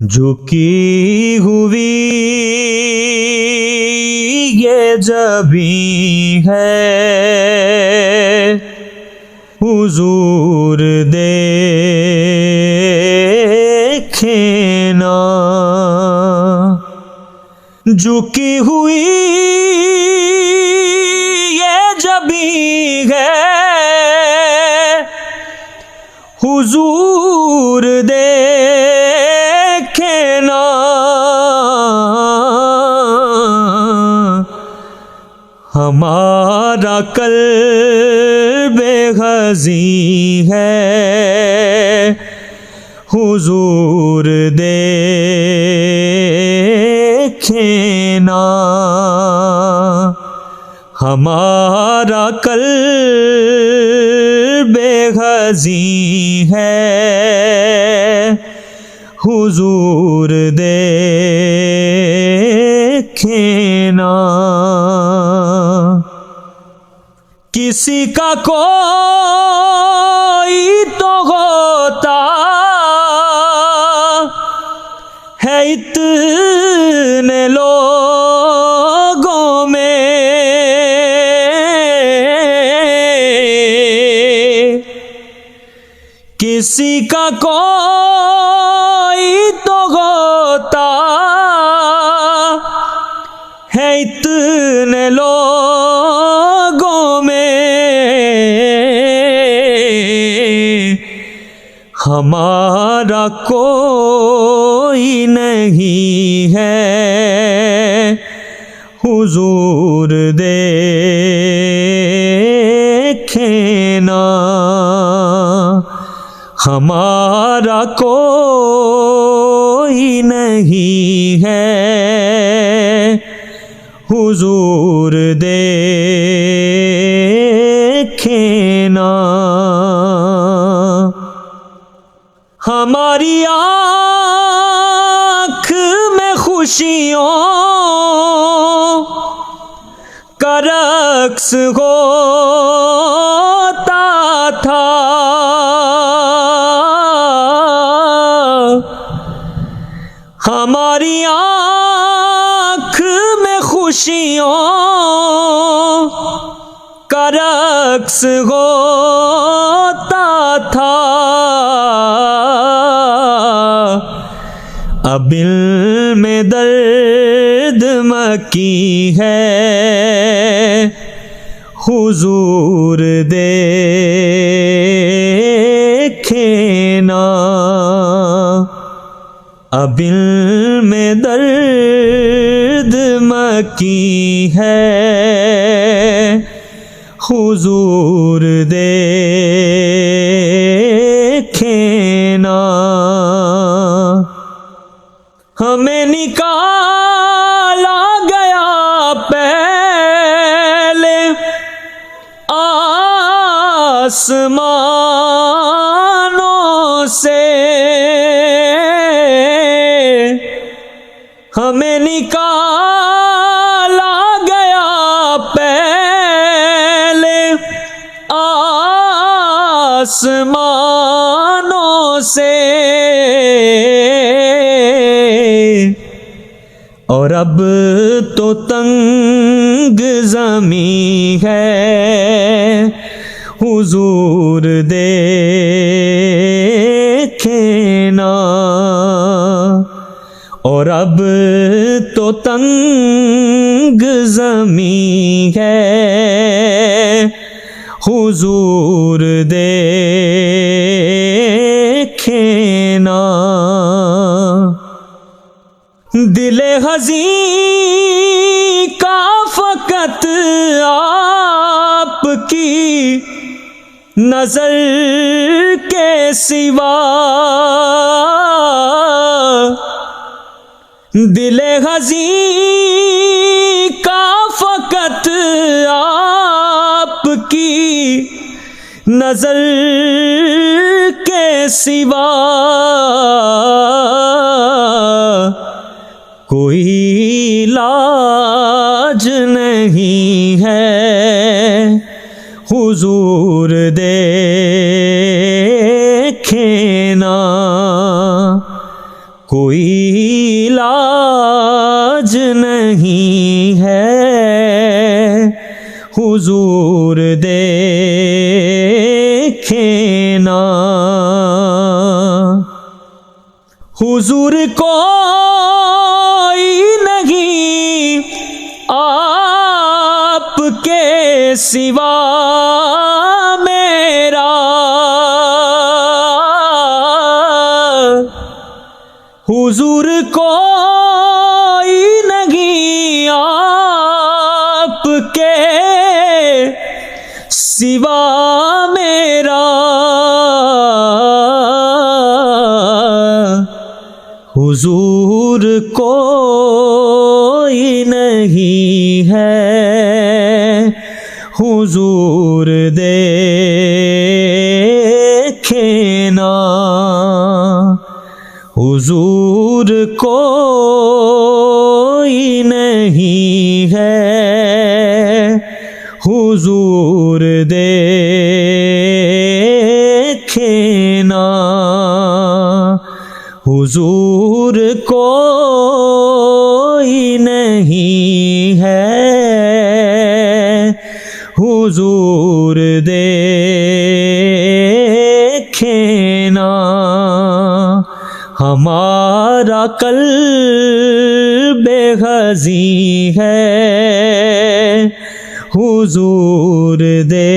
झुकी हुई ये जबीं है, हुजूर देखें ना। झुकी हुई ये जबीं है, हुजूर देखें ना। हमारा कल्ब ग़ज़ी है, हुजूर देखें ना। हमारा कल्ब ग़ज़ी है, हुजूर देखें ना। किसी का कोई तो होता है इतने लोगों में, किसी का कोई तो होता है इतने लोगों में। हमारा कोई नहीं है, हुजूर देखें ना। हमारा कोई नहीं है, हुजूर देखें ना। हमारी आँख में खुशियों का रक्स होता था, हमारी आँख में खुशियों का रक्स होता था। अब दिल में दर्द मकी है, हुजूर देखें ना। अब दिल में दर्द मकी है, हुजूर देखें ना। हमें निकाला गया पहले आसमानों से, हमें निकाला गया पहले आसमानों से, और अब तो तंग ज़मीं है, हुजूर देखें ना। और अब तो तंग ज़मीं है, हुजूर देखें ना। दिले हज़ीं का फ़क़त आपकी नज़र के सिवा, दिले हज़ीं का फ़क़त आपकी नज़र के सिवा कोई इलाज नहीं है, हुजूर देखें ना। कोई इलाज नहीं है, हुजूर देखे ना। हुजूर कोई नहीं आपके सिवा मेरा, हुजूर कोई नहीं आपके सिवा मेरा, हुजूर कोई नहीं है, हुजूर देखे ना। हुजूर कोई नहीं है, हुजूर देखे ना। हुजूर कोई नहीं है, हुजूर देखे ना। हमारा कल्बे ग़ज़ी है, हुजूर देखे